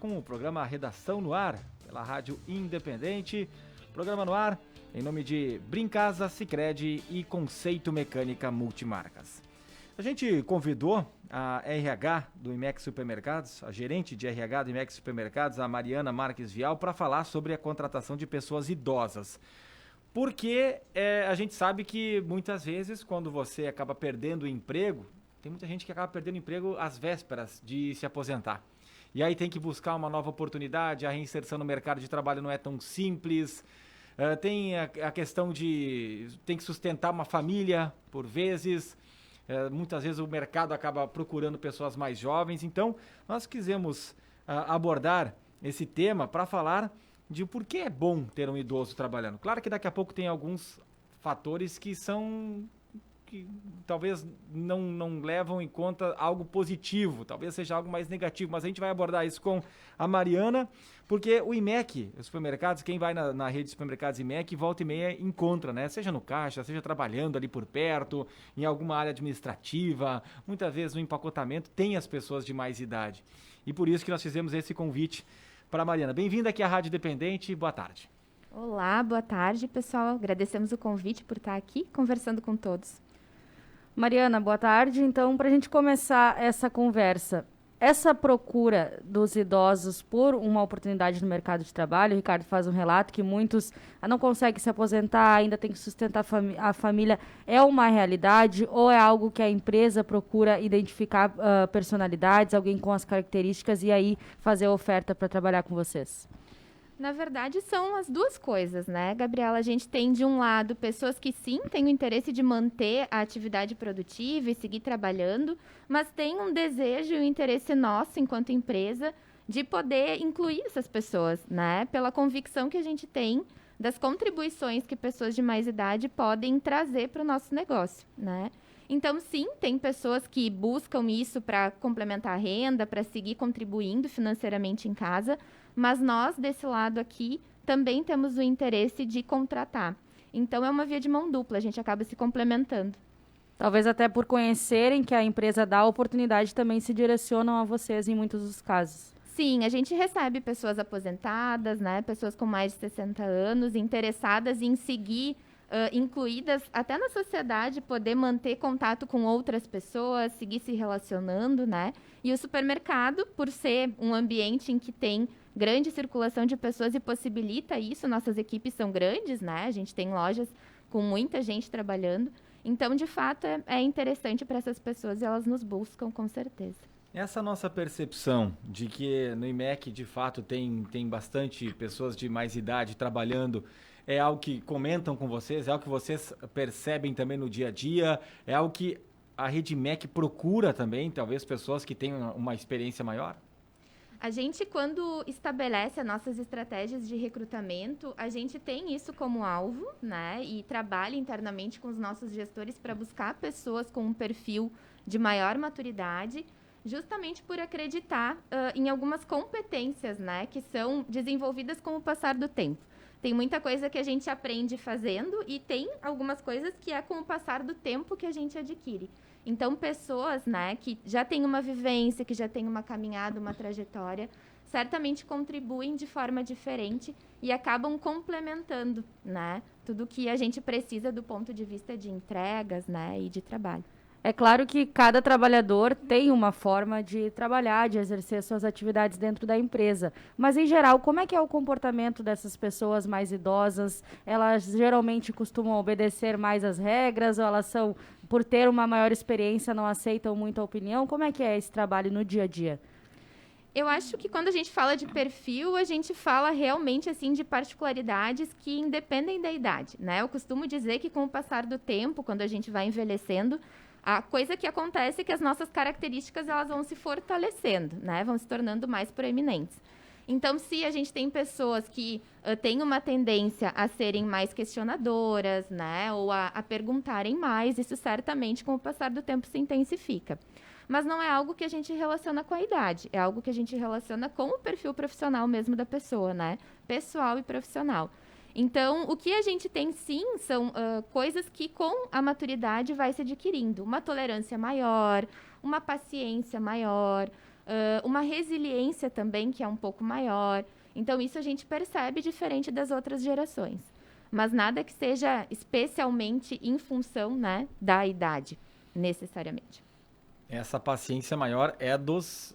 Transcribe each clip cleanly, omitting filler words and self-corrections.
Com o programa Redação no Ar, pela Rádio Independente. Programa no ar, em nome de Brincasa, Sicredi e Conceito Mecânica Multimarcas. A gente convidou a RH do IMEC Supermercados, a gerente de RH do IMEC Supermercados, a Mariana Marques Vial, para falar sobre a contratação de pessoas idosas. Porque a gente sabe que muitas vezes, quando você acaba perdendo o emprego, tem muita gente que acaba perdendo o emprego às vésperas de se aposentar. E aí tem que buscar uma nova oportunidade, a reinserção no mercado de trabalho não é tão simples. Tem a questão de tem que sustentar uma família, por vezes. Muitas vezes o mercado acaba procurando pessoas mais jovens. Então, nós quisemos abordar esse tema para falar de por que é bom ter um idoso trabalhando. Claro que daqui a pouco tem alguns fatores que talvez não levam em conta algo positivo, talvez seja algo mais negativo, mas a gente vai abordar isso com a Mariana, porque o IMEC, os supermercados, quem vai na rede de supermercados IMEC, volta e meia encontra, né? Seja no caixa, seja trabalhando ali por perto, em alguma área administrativa, muitas vezes no empacotamento, tem as pessoas de mais idade. E por isso que nós fizemos esse convite para a Mariana. Bem-vinda aqui à Rádio Independente, boa tarde. Olá, boa tarde, pessoal. Agradecemos o convite por estar aqui conversando com todos. Mariana, boa tarde. Então, para a gente começar essa conversa, essa procura dos idosos por uma oportunidade no mercado de trabalho, o Ricardo faz um relato que muitos não conseguem se aposentar, ainda tem que sustentar a família, é uma realidade ou é algo que a empresa procura identificar personalidades, alguém com as características e aí fazer a oferta para trabalhar com vocês? Na verdade, são as duas coisas, né, Gabriela? A gente tem, de um lado, pessoas que sim têm o interesse de manter a atividade produtiva e seguir trabalhando, mas tem um desejo e um interesse nosso, enquanto empresa, de poder incluir essas pessoas, né? Pela convicção que a gente tem das contribuições que pessoas de mais idade podem trazer para o nosso negócio, né? Então, sim, tem pessoas que buscam isso para complementar a renda, para seguir contribuindo financeiramente em casa, mas nós, desse lado aqui, também temos o interesse de contratar. Então, é uma via de mão dupla, a gente acaba se complementando. Talvez até por conhecerem que a empresa dá a oportunidade, também se direcionam a vocês em muitos dos casos. Sim, a gente recebe pessoas aposentadas, né, pessoas com mais de 60 anos, interessadas em seguir incluídas até na sociedade, poder manter contato com outras pessoas, seguir se relacionando, né? E o supermercado, por ser um ambiente em que tem grande circulação de pessoas e possibilita isso, nossas equipes são grandes, né? A gente tem lojas com muita gente trabalhando. Então, de fato, é interessante para essas pessoas e elas nos buscam, com certeza. Essa nossa percepção de que no IMEC, de fato, tem bastante pessoas de mais idade trabalhando, é algo que comentam com vocês? É algo que vocês percebem também no dia a dia? É algo que a rede IMEC procura também, talvez pessoas que tenham uma experiência maior? A gente, quando estabelece as nossas estratégias de recrutamento, a gente tem isso como alvo, né? E trabalha internamente com os nossos gestores para buscar pessoas com um perfil de maior maturidade, justamente por acreditar em algumas competências, né, que são desenvolvidas com o passar do tempo. Tem muita coisa que a gente aprende fazendo e tem algumas coisas que é com o passar do tempo que a gente adquire. Então, pessoas, né, que já têm uma vivência, que já têm uma caminhada, uma trajetória, certamente contribuem de forma diferente e acabam complementando, né, tudo que a gente precisa do ponto de vista de entregas, né, e de trabalho. É claro que cada trabalhador tem uma forma de trabalhar, de exercer suas atividades dentro da empresa. Mas, em geral, como é que é o comportamento dessas pessoas mais idosas? Elas geralmente costumam obedecer mais às regras ou elas são, por ter uma maior experiência, não aceitam muito a opinião? Como é que é esse trabalho no dia a dia? Eu acho que quando a gente fala de perfil, a gente fala realmente assim de particularidades que independem da idade, né? Eu costumo dizer que com o passar do tempo, quando a gente vai envelhecendo, a coisa que acontece é que as nossas características elas vão se fortalecendo, né? Vão se tornando mais proeminentes. Então, se a gente tem pessoas que têm uma tendência a serem mais questionadoras, né? Ou a perguntarem mais, isso certamente com o passar do tempo se intensifica. Mas não é algo que a gente relaciona com a idade, é algo que a gente relaciona com o perfil profissional mesmo da pessoa, né? Pessoal e profissional. Então, o que a gente tem, sim, são coisas que com a maturidade vai se adquirindo. Uma tolerância maior, uma paciência maior, uma resiliência também que é um pouco maior. Então, isso a gente percebe diferente das outras gerações. Mas nada que seja especialmente em função, né, da idade, necessariamente. Essa paciência maior é dos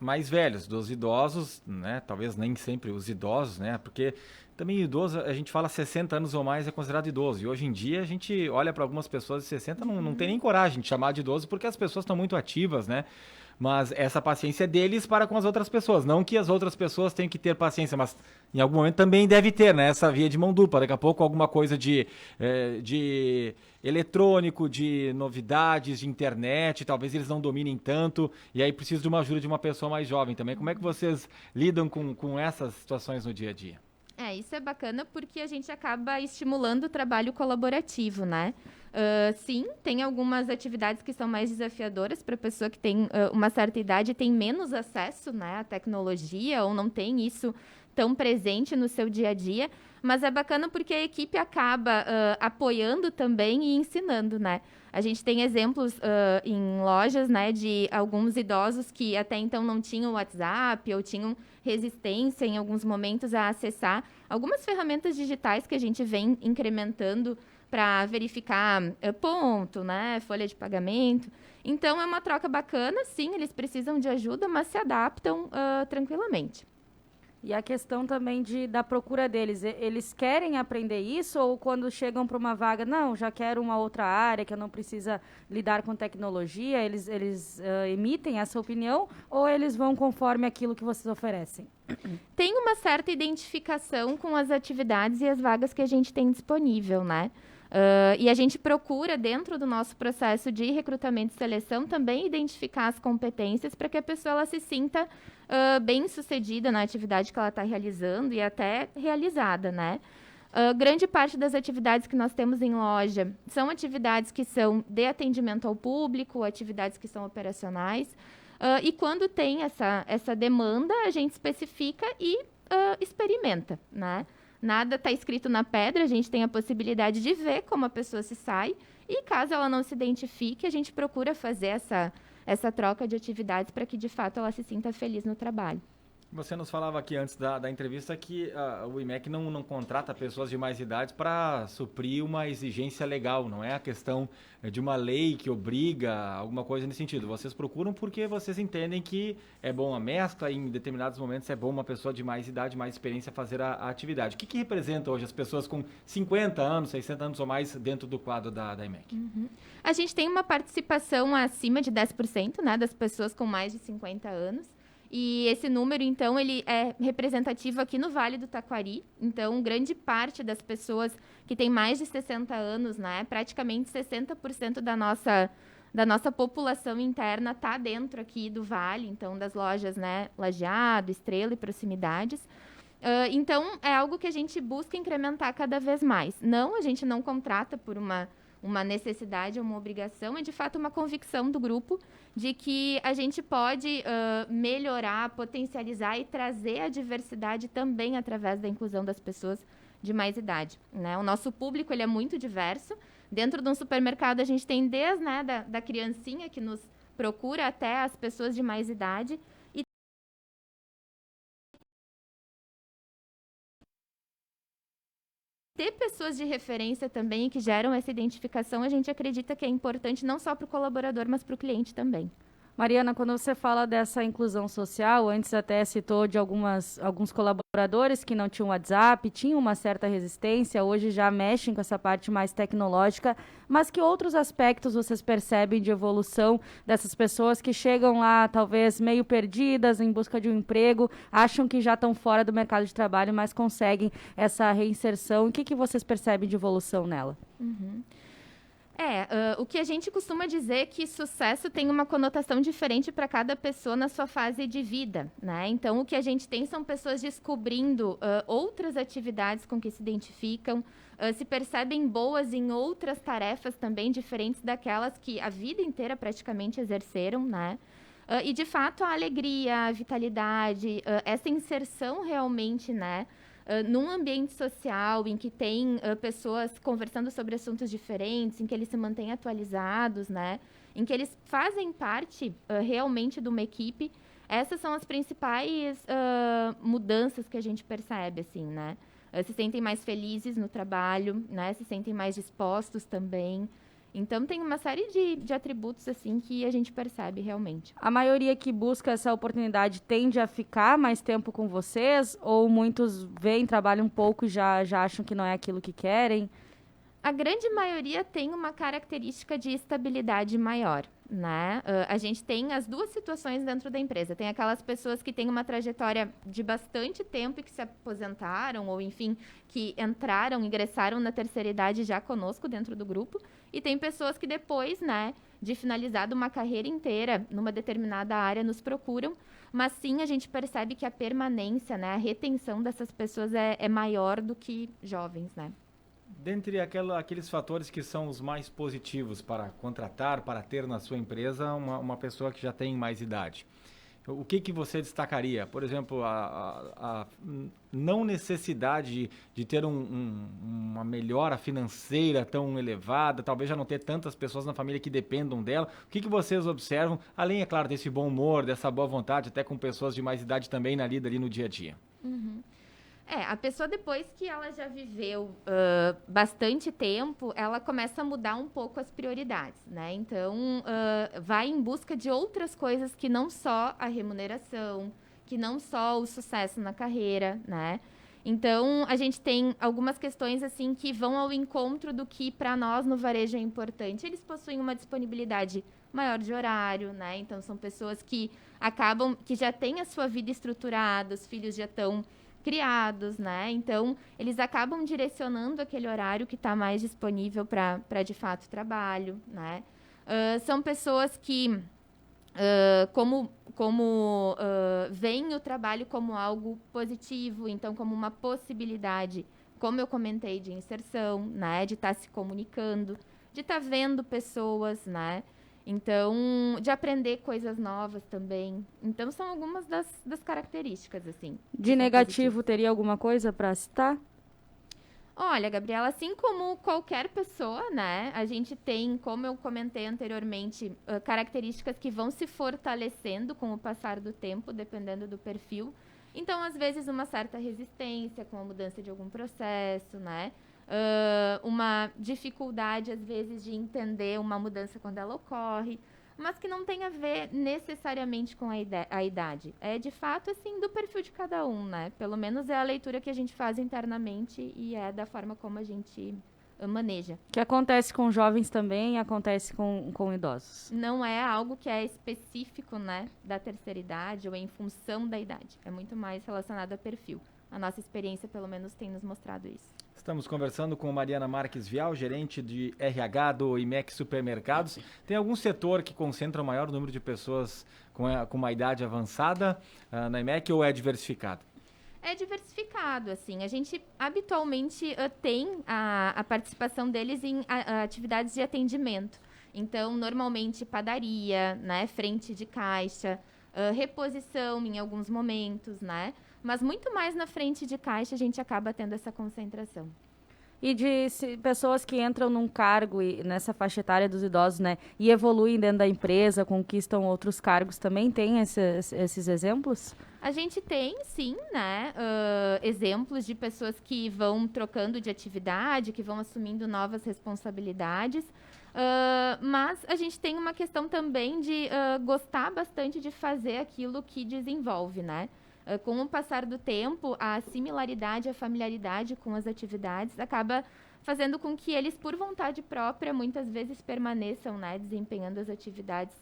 mais velhos, dos idosos, né? Talvez nem sempre os idosos, né? Porque também idoso, a gente fala 60 anos ou mais é considerado idoso. E hoje em dia a gente olha para algumas pessoas de 60 não tem nem coragem de chamar de idoso porque as pessoas estão muito ativas, né? Mas essa paciência é deles para com as outras pessoas. Não que as outras pessoas tenham que ter paciência, mas em algum momento também deve ter, né? Essa via de mão dupla. Daqui a pouco alguma coisa de eletrônico, de novidades, de internet, talvez eles não dominem tanto. E aí precisa de uma ajuda de uma pessoa mais jovem também. Como é que vocês lidam com essas situações no dia a dia? Isso é bacana porque a gente acaba estimulando o trabalho colaborativo, né? Sim, tem algumas atividades que são mais desafiadoras para a pessoa que tem uma certa idade e tem menos acesso, né, à tecnologia ou não tem isso tão presente no seu dia a dia, mas é bacana porque a equipe acaba apoiando também e ensinando, né? A gente tem exemplos em lojas, né, de alguns idosos que até então não tinham WhatsApp ou tinham resistência em alguns momentos a acessar algumas ferramentas digitais que a gente vem incrementando para verificar ponto, né, folha de pagamento. Então, é uma troca bacana, sim, eles precisam de ajuda, mas se adaptam tranquilamente. E a questão também da procura deles, eles querem aprender isso ou quando chegam para uma vaga, não, já quero uma outra área que eu não precisa lidar com tecnologia, eles emitem essa opinião ou eles vão conforme aquilo que vocês oferecem? Tem uma certa identificação com as atividades e as vagas que a gente tem disponível, né? E a gente procura, dentro do nosso processo de recrutamento e seleção, também identificar as competências para que a pessoa ela se sinta bem-sucedida na atividade que ela está realizando e até realizada, né? Grande parte das atividades que nós temos em loja são atividades que são de atendimento ao público, atividades que são operacionais. E quando tem essa demanda, a gente especifica e experimenta, né? Nada está escrito na pedra, a gente tem a possibilidade de ver como a pessoa se sai e caso ela não se identifique, a gente procura fazer essa troca de atividades para que, de fato, ela se sinta feliz no trabalho. Você nos falava aqui antes da entrevista que o IMEC não contrata pessoas de mais idade para suprir uma exigência legal, não é a questão de uma lei que obriga alguma coisa nesse sentido. Vocês procuram porque vocês entendem que é bom a mescla e em determinados momentos é bom uma pessoa de mais idade, mais experiência fazer a atividade. O que representa hoje as pessoas com 50 anos, 60 anos ou mais dentro do quadro da IMEC? A gente tem uma participação acima de 10%, né, das pessoas com mais de 50 anos. E esse número, então, ele é representativo aqui no Vale do Taquari. Então, grande parte das pessoas que têm mais de 60 anos, né, praticamente 60% da nossa população interna está dentro aqui do Vale, então, das lojas, né, Lajeado, Estrela e proximidades. Então, é algo que a gente busca incrementar cada vez mais. Não, a gente não contrata por uma necessidade ou uma obrigação, é de fato uma convicção do grupo de que a gente pode melhorar, potencializar e trazer a diversidade também através da inclusão das pessoas de mais idade, né? O nosso público ele é muito diverso. Dentro de um supermercado a gente tem desde, né, da criancinha que nos procura até as pessoas de mais idade. Ter pessoas de referência também que geram essa identificação, a gente acredita que é importante não só para o colaborador, mas para o cliente também. Mariana, quando você fala dessa inclusão social, antes até citou de alguns colaboradores que não tinham WhatsApp, tinham uma certa resistência, hoje já mexem com essa parte mais tecnológica, mas que outros aspectos vocês percebem de evolução dessas pessoas que chegam lá talvez meio perdidas em busca de um emprego, acham que já estão fora do mercado de trabalho, mas conseguem essa reinserção. O que vocês percebem de evolução nela? O que a gente costuma dizer é que sucesso tem uma conotação diferente para cada pessoa na sua fase de vida, né? Então, o que a gente tem são pessoas descobrindo outras atividades com que se identificam, se percebem boas em outras tarefas também diferentes daquelas que a vida inteira praticamente exerceram, né? E, de fato, a alegria, a vitalidade, essa inserção realmente, né? Num ambiente social em que tem pessoas conversando sobre assuntos diferentes, em que eles se mantêm atualizados, né? Em que eles fazem parte realmente de uma equipe, Essas são as principais mudanças que a gente percebe, assim, né? Se sentem mais felizes no trabalho, né? Se sentem mais dispostos também. Então, tem uma série de atributos, assim, que a gente percebe realmente. A maioria que busca essa oportunidade tende a ficar mais tempo com vocês? Ou muitos vêm, trabalham um pouco e já acham que não é aquilo que querem? A grande maioria tem uma característica de estabilidade maior, né? A gente tem as duas situações dentro da empresa. Tem aquelas pessoas que têm uma trajetória de bastante tempo e que se aposentaram, ou enfim, que ingressaram na terceira idade já conosco dentro do grupo. E tem pessoas que depois, né, de finalizada uma carreira inteira numa determinada área, nos procuram. Mas sim, a gente percebe que a permanência, né, a retenção dessas pessoas é maior do que jovens, né? Dentre aqueles fatores que são os mais positivos para contratar, para ter na sua empresa uma pessoa que já tem mais idade, o que você destacaria? Por exemplo, a não necessidade de ter uma melhora financeira tão elevada, talvez já não ter tantas pessoas na família que dependam dela. O que vocês observam, além, é claro, desse bom humor, dessa boa vontade, até com pessoas de mais idade também na lida ali no dia a dia? Uhum. A pessoa, depois que ela já viveu bastante tempo, ela começa a mudar um pouco as prioridades, né? Então, vai em busca de outras coisas que não só a remuneração, que não só o sucesso na carreira, né? Então, a gente tem algumas questões, assim, que vão ao encontro do que, para nós, no varejo é importante. Eles possuem uma disponibilidade maior de horário, né? Então, são pessoas que que já têm a sua vida estruturada, os filhos já estão criados, né? Então, eles acabam direcionando aquele horário que está mais disponível para de fato, trabalho, né? São pessoas que, veem o trabalho como algo positivo, então, como uma possibilidade, como eu comentei, de inserção, né? De estar se comunicando, de estar vendo pessoas, né? Então, de aprender coisas novas também. Então, são algumas das características, assim. De negativo, teria alguma coisa para citar? Olha, Gabriela, assim como qualquer pessoa, né? A gente tem, como eu comentei anteriormente, características que vão se fortalecendo com o passar do tempo, dependendo do perfil. Então, às vezes, uma certa resistência com a mudança de algum processo, né? Uma dificuldade, às vezes, de entender uma mudança quando ela ocorre, mas que não tem a ver necessariamente com a idade. É, de fato, assim, do perfil de cada um, né? Pelo menos é a leitura que a gente faz internamente e é da forma como a gente maneja. Que acontece com jovens também, acontece com idosos. Não é algo que é específico, né, da terceira idade ou em função da idade. É muito mais relacionado a perfil. A nossa experiência, pelo menos, tem nos mostrado isso. Estamos conversando com Mariana Marques Vial, gerente de RH do IMEC Supermercados. Tem algum setor que concentra o maior número de pessoas com uma idade avançada na IMEC ou é diversificado? É diversificado, assim. A gente habitualmente tem a participação deles em atividades de atendimento. Então, normalmente, padaria, né, frente de caixa, reposição em alguns momentos, né? Mas muito mais na frente de caixa a gente acaba tendo essa concentração. E de pessoas que entram num cargo nessa faixa etária dos idosos, né, e evoluem dentro da empresa, conquistam outros cargos, também tem esses exemplos? A gente tem, sim, né, exemplos de pessoas que vão trocando de atividade, que vão assumindo novas responsabilidades, mas a gente tem uma questão também de gostar bastante de fazer aquilo que desenvolve, né? Com o passar do tempo, a similaridade, a familiaridade com as atividades acaba fazendo com que eles, por vontade própria, muitas vezes permaneçam, né, desempenhando as atividades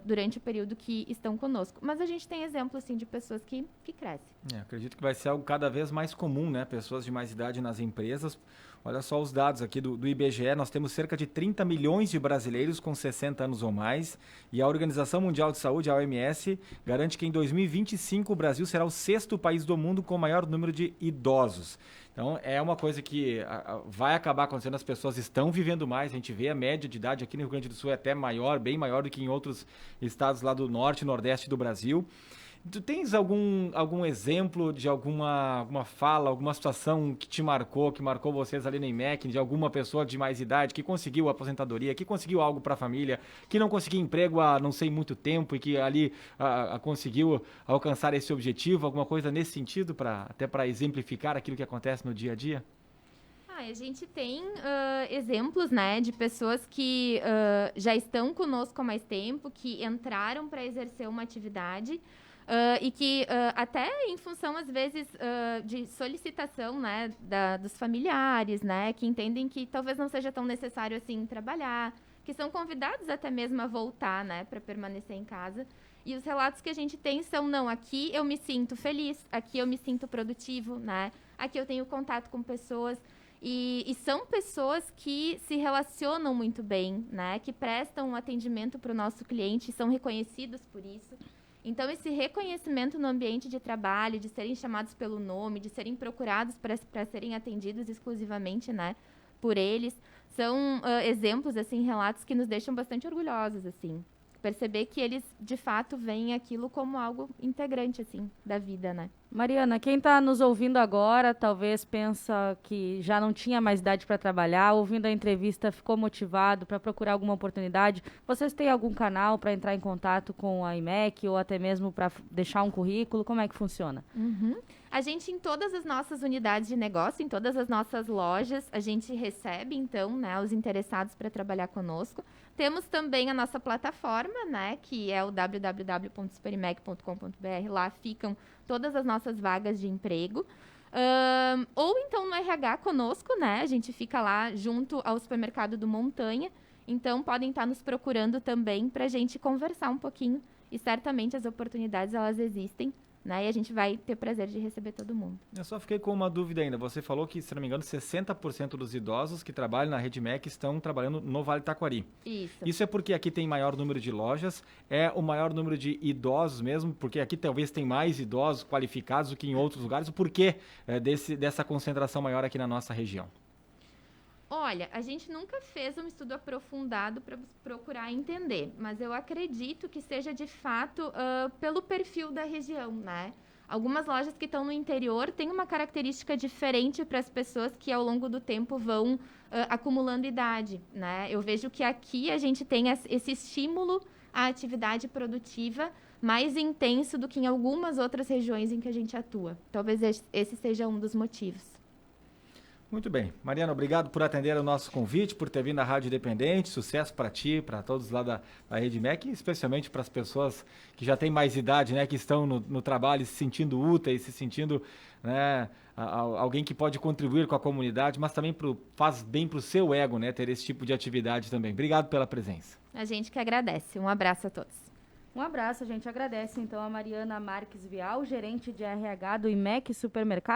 durante o período que estão conosco. Mas a gente tem exemplos, sim, de pessoas que crescem. Acredito que vai ser algo cada vez mais comum, né? Pessoas de mais idade nas empresas. Olha só os dados aqui do IBGE, nós temos cerca de 30 milhões de brasileiros com 60 anos ou mais, e a Organização Mundial de Saúde, a OMS, garante que em 2025 o Brasil será o 6º país do mundo com o maior número de idosos. Então, é uma coisa que vai acabar acontecendo, as pessoas estão vivendo mais, a gente vê a média de idade aqui no Rio Grande do Sul é até maior, bem maior do que em outros estados lá do norte e nordeste do Brasil. Tu tens algum exemplo de alguma fala, alguma situação que marcou vocês ali na IMEC, de alguma pessoa de mais idade que conseguiu aposentadoria, que conseguiu algo para a família, que não conseguia emprego há não sei muito tempo e que ali conseguiu alcançar esse objetivo, alguma coisa nesse sentido, até para exemplificar aquilo que acontece no dia a dia? A gente tem exemplos, né, de pessoas que já estão conosco há mais tempo, que entraram para exercer uma atividade e que até em função, às vezes, de solicitação, né, dos familiares, né, que entendem que talvez não seja tão necessário assim trabalhar, que são convidados até mesmo a voltar, né, para permanecer em casa. E os relatos que a gente tem são, não, aqui eu me sinto feliz, aqui eu me sinto produtivo, né, aqui eu tenho contato com pessoas. E são pessoas que se relacionam muito bem, né, que prestam um atendimento para o nosso cliente e são reconhecidos por isso. Então, esse reconhecimento no ambiente de trabalho, de serem chamados pelo nome, de serem procurados para serem atendidos exclusivamente, né, por eles, são exemplos, assim, relatos que nos deixam bastante orgulhosos, assim. Perceber que eles, de fato, veem aquilo como algo integrante, assim, da vida, né. Mariana, quem está nos ouvindo agora talvez pensa que já não tinha mais idade para trabalhar, ouvindo a entrevista ficou motivado para procurar alguma oportunidade. Vocês têm algum canal para entrar em contato com a IMEC ou até mesmo para deixar um currículo? Como é que funciona? A gente, em todas as nossas unidades de negócio, em todas as nossas lojas, a gente recebe, então, né, os interessados para trabalhar conosco. Temos também a nossa plataforma, né, que é o www.superimec.com.br. Lá ficam todas as nossas vagas de emprego. Ou então no RH conosco, né? A gente fica lá junto ao supermercado do Montanha. Então podem estar nos procurando também para a gente conversar um pouquinho. E certamente as oportunidades, elas existem, né? E a gente vai ter prazer de receber todo mundo. Eu só fiquei com uma dúvida ainda. Você falou que, se não me engano, 60% dos idosos que trabalham na Rede MEC estão trabalhando no Vale Taquari. Isso é porque aqui tem maior número de lojas, é o maior número de idosos mesmo, porque aqui talvez tem mais idosos qualificados do que em outros lugares. O porquê dessa concentração maior aqui na nossa região? Olha, a gente nunca fez um estudo aprofundado para procurar entender, mas eu acredito que seja de fato pelo perfil da região, né? Algumas lojas que estão no interior têm uma característica diferente para as pessoas que ao longo do tempo vão acumulando idade, né? Eu vejo que aqui a gente tem esse estímulo à atividade produtiva mais intenso do que em algumas outras regiões em que a gente atua. Talvez esse seja um dos motivos. Muito bem. Mariana, obrigado por atender o nosso convite, por ter vindo à Rádio Independente. Sucesso para ti, para todos lá da Rede MEC, especialmente para as pessoas que já têm mais idade, né, que estão no trabalho se sentindo úteis, se sentindo, né, alguém que pode contribuir com a comunidade, mas também faz bem para o seu ego, né, ter esse tipo de atividade também. Obrigado pela presença. A gente que agradece. Um abraço a todos. Um abraço, a gente agradece então a Mariana Marques Vial, gerente de RH do IMEC Supermercado.